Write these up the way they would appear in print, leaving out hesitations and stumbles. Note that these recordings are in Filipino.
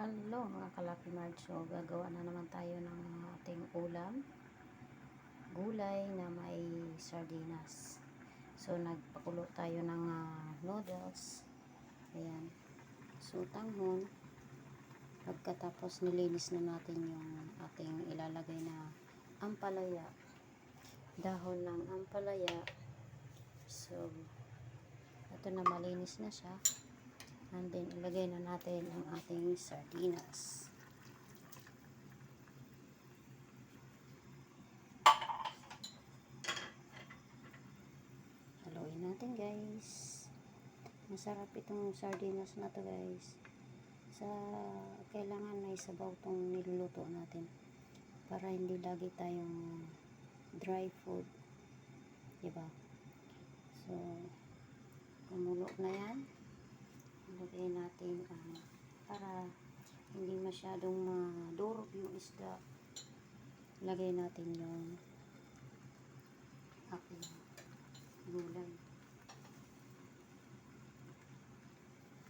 Hello mga Kalaki Mart. So gagawa na naman tayo ng ating ulam. Gulay na may sardinas. So nagpakulo tayo ng noodles. Ayan. So tanghon. Pagkatapos nilinis na natin yung ating ilalagay na ampalaya. Dahon ng ampalaya. So ito na, malinis na siya. And then, ilagay na natin ang ating sardinas. Haluin natin, guys. Masarap itong sardinas na to, guys. Kailangan may sabaw tong niluluto natin. Para hindi lagi tayong dry food. Diba? So, kumulo na yan. Ilagay natin para hindi masyadong madurog yung isda. Ilagay natin yung ating gulay.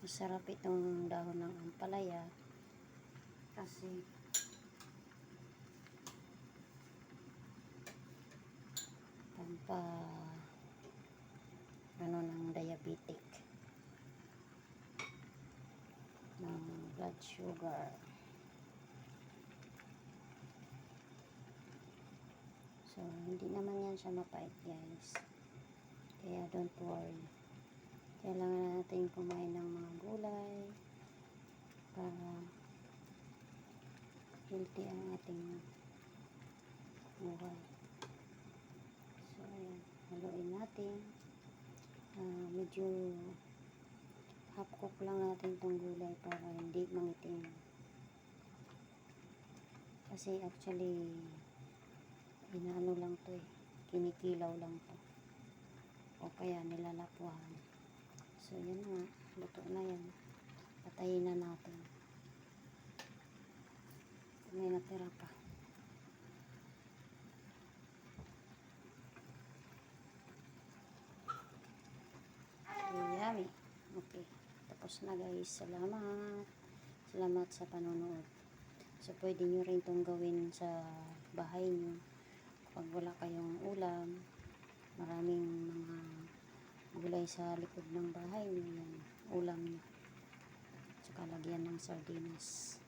Masarap itong dahon ng ampalaya kasi ng diabetic, ng blood sugar. So, hindi naman yan siya mapait, guys. Kaya don't worry. Kailangan natin kumain ng mga gulay para healthy ang ating buhay. So, ayan. Haluin natin. Medyo half cook lang natin itong gulay para hindi mangitim. Kasi actually, inaano lang to kinikilaw lang to. O kaya nilalapuhan. So, yan nga. Luto na yan. Patayin na natin. May natira pa. Yummy. Okay. Tapos na, guys. Salamat. Salamat sa panonood. So, pwede nyo rin itong gawin sa bahay nyo. Pag wala kayong ulam, maraming mga gulay sa likod ng bahay nyo. Yan. Ulam nyo. Tsaka lagyan ng sardinas.